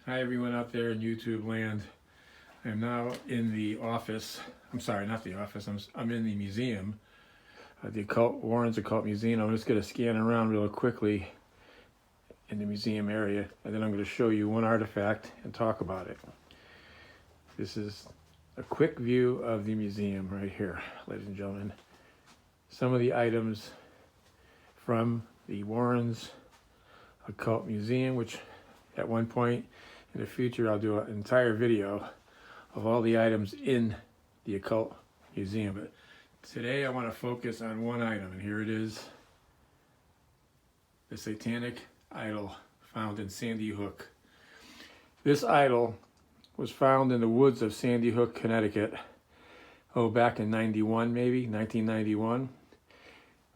Hi everyone out there in YouTube land. I'm now in the office. I'm sorry, not the office. I'm in the museum, the Warren's Occult Museum. I'm just going to scan around real quickly in the museum area, and then I'm going to show you one artifact and talk about it. This is a quick view of the museum right here, ladies and gentlemen. Some of the items from the Warren's Occult Museum, which at one point in the future I'll do an entire video of all the items in the Occult Museum. But today I want to focus on one item, and here it is, the Satanic idol found in Sandy Hook. This idol was found in the woods of Sandy Hook, Connecticut, back in 1991,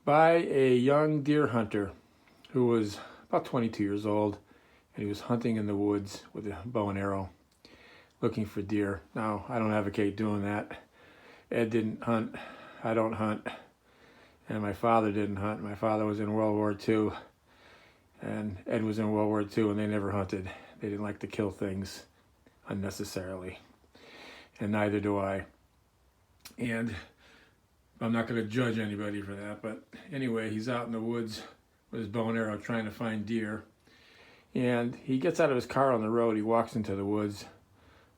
by a young deer hunter who was about 22 years old, and he was hunting in the woods with a bow and arrow, looking for deer. Now, I don't advocate doing that. Ed didn't hunt, I don't hunt, and my father didn't hunt. My father was in World War II, and Ed was in World War II, and they never hunted. They didn't like to kill things unnecessarily, and neither do I. And I'm not going to judge anybody for that, but anyway, he's out in the woods with his bow and arrow trying to find deer, and he gets out of his car on the road. He walks into the woods,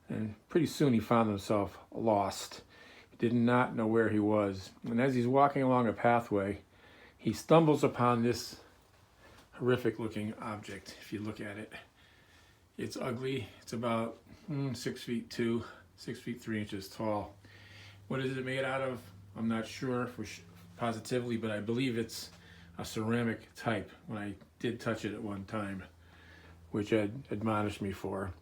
and pretty soon he found himself lost. He did not know where he was, and as he's walking along a pathway, he stumbles upon this horrific looking object. If you look at it, it's ugly. It's about 6 feet 2, 6 feet 3 inches tall. What is it made out of? I'm not sure for positively, but I believe it's a ceramic type. When I did touch it at one time, which Ed admonished me for.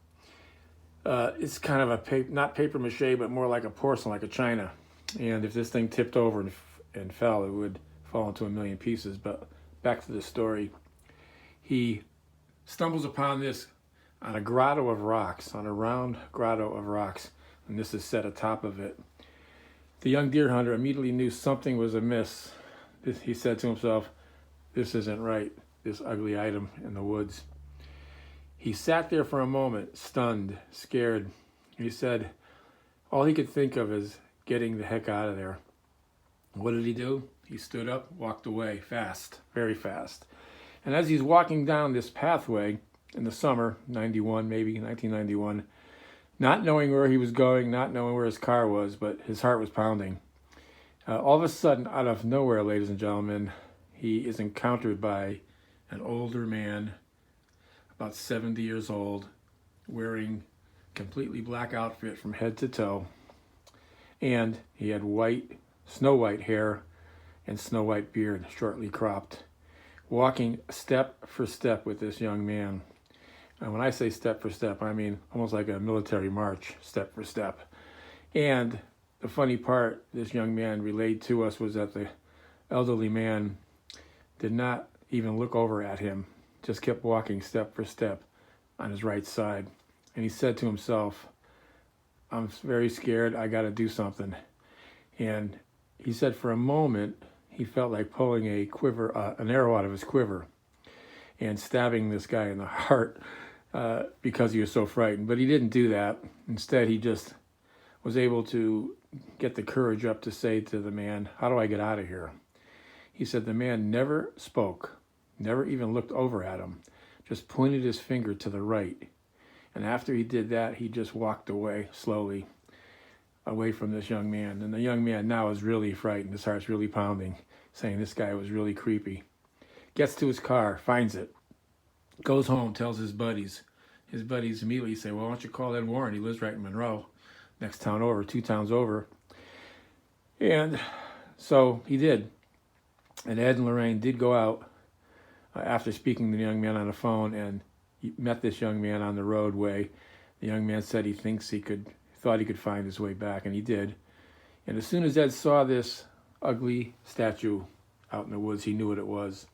It's kind of not paper mache, but more like a porcelain, like a china. And if this thing tipped over and fell, it would fall into a million pieces. But back to the story. He stumbles upon this on a grotto of rocks, on a round grotto of rocks, and this is set atop of it. The young deer hunter immediately knew something was amiss. He said to himself, "This isn't right, this ugly item in the woods." He sat there for a moment, stunned, scared. He said all he could think of is getting the heck out of there. What did he do? He stood up, walked away, fast, very fast. And as he's walking down this pathway in the summer, 91, maybe 1991, not knowing where he was going, not knowing where his car was, but his heart was pounding. All of a sudden, out of nowhere, ladies and gentlemen, he is encountered by an older man, about 70 years old, wearing completely black outfit from head to toe, and he had snow white hair and snow white beard, shortly cropped, walking step for step with this young man. And when I say step for step, I mean almost like a military march, step for step. And the funny part this young man relayed to us was that the elderly man did not even look over at him, just kept walking step for step on his right side. And he said to himself, "I'm very scared, I got to do something." And he said for a moment, he felt like pulling an arrow out of his quiver and stabbing this guy in the heart because he was so frightened. But he didn't do that. Instead, he just was able to get the courage up to say to the man, "How do I get out of here?" He said the man never spoke, never even looked over at him, just pointed his finger to the right. And after he did that, he just walked away slowly, away from this young man. And the young man now is really frightened. His heart's really pounding, saying this guy was really creepy. Gets to his car, finds it, goes home, tells his buddies. His buddies immediately say, "Well, why don't you call Ed Warren? He lives right in Monroe, next town over, 2 towns over." And so he did. And Ed and Lorraine did go out after speaking to the young man on the phone, and he met this young man on the roadway. The young man said he thought he could find his way back, and he did. And as soon as Ed saw this ugly statue out in the woods, he knew what it was.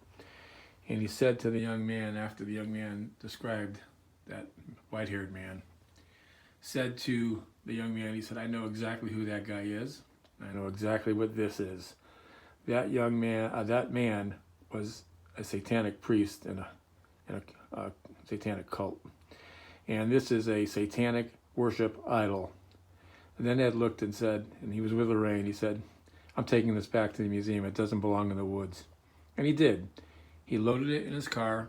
And he said to the young man, after the young man described that white-haired man, said to the young man, he said, "I know exactly who that guy is. I know exactly what this is. That young man, that man was a satanic priest in a satanic cult. And this is a satanic worship idol. And then Ed looked and said, and he was with Lorraine, he said, I'm taking this back to the museum. It doesn't belong in the woods. And he did. He loaded it in his car,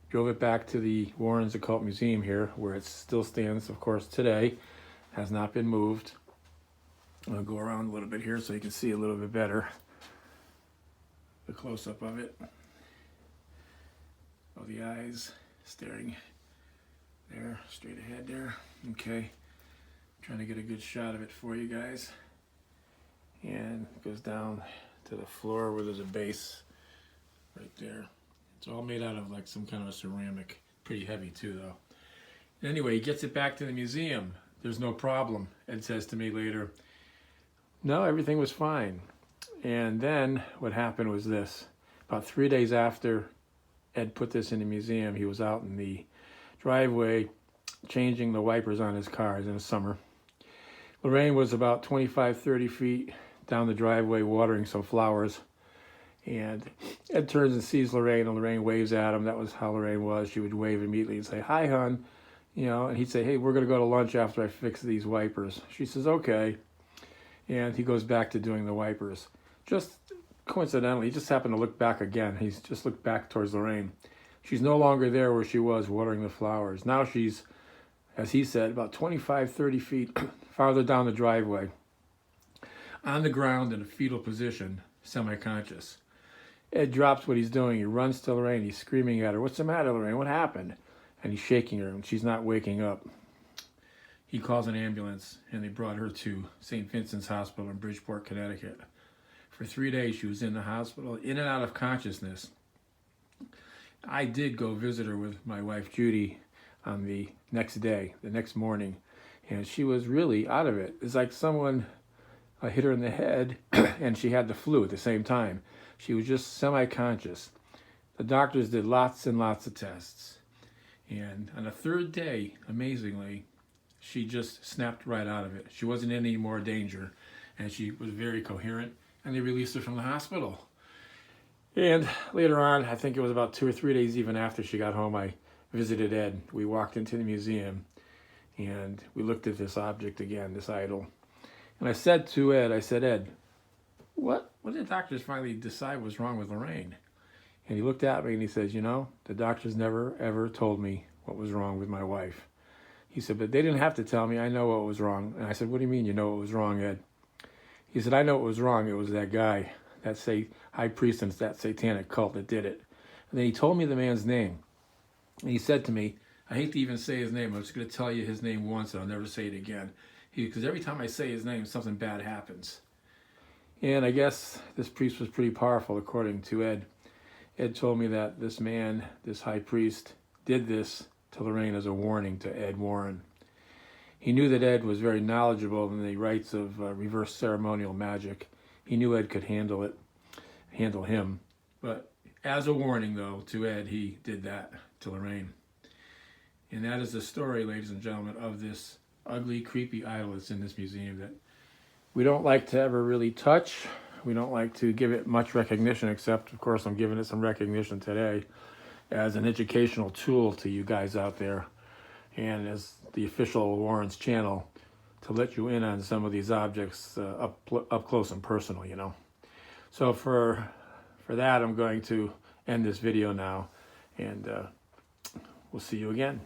drove it back to the Warrens Occult Museum here, where it still stands, of course, today. Has not been moved. I'll go around a little bit here so you can see a little bit better the close-up of it. Oh, the eyes staring there, straight ahead there. Okay. Trying to get a good shot of it for you guys. And it goes down to the floor where there's a base right there. It's all made out of like some kind of a ceramic. Pretty heavy too though. Anyway, he gets it back to the museum. There's no problem, Ed says to me later. No, everything was fine. And then what happened was this. About 3 days after Ed put this in the museum, he was out in the driveway changing the wipers on his cars in the summer. Lorraine was about 25, 30 feet down the driveway watering some flowers. And Ed turns and sees Lorraine, and Lorraine waves at him. That was how Lorraine was. She would wave immediately and say, "Hi, hon." You know, and he'd say, "Hey, we're going to go to lunch after I fix these wipers." She says, "Okay." And he goes back to doing the wipers. Just coincidentally, he just happened to look back again. He's just looked back towards Lorraine. She's no longer there where she was watering the flowers. Now she's, as he said, about 25, 30 feet farther down the driveway, on the ground in a fetal position, semi-conscious. Ed drops what he's doing. He runs to Lorraine. He's screaming at her, "What's the matter, Lorraine? What happened?" And he's shaking her, and she's not waking up. He calls an ambulance, and they brought her to St. Vincent's Hospital in Bridgeport, Connecticut. For 3 days, she was in the hospital, in and out of consciousness. I did go visit her with my wife, Judy, on the next day, the next morning, and she was really out of it. It's like someone hit her in the head, and she had the flu at the same time. She was just semi-conscious. The doctors did lots and lots of tests. And on the third day, amazingly, she just snapped right out of it. She wasn't in any more danger, and she was very coherent, and they released her from the hospital. And later on, I think it was about 2 or 3 days even after she got home, I visited Ed. We walked into the museum, and we looked at this object again, this idol. And I said to Ed, "Ed, what did the doctors finally decide was wrong with Lorraine?" And he looked at me and he says, "You know, the doctors never, ever told me what was wrong with my wife." He said, "But they didn't have to tell me. I know what was wrong." And I said, "What do you mean you know what was wrong, Ed?" He said, "I know what was wrong. It was that guy, that high priest in that satanic cult that did it." And then he told me the man's name. And he said to me, I hate to even say his name. I'm just going to tell you his name once and I'll never say it again. Because every time I say his name, something bad happens. And I guess this priest was pretty powerful, according to Ed. Ed told me that this man, this high priest, did this to Lorraine as a warning to Ed Warren. He knew that Ed was very knowledgeable in the rites of reverse ceremonial magic. He knew Ed could handle him. But as a warning, though, to Ed, he did that to Lorraine. And that is the story, ladies and gentlemen, of this ugly, creepy idol that's in this museum that we don't like to ever really touch. We don't like to give it much recognition, except, of course, I'm giving it some recognition today as an educational tool to you guys out there and as the official Warren's channel to let you in on some of these objects up close and personal, you know. So for that, I'm going to end this video now, and we'll see you again.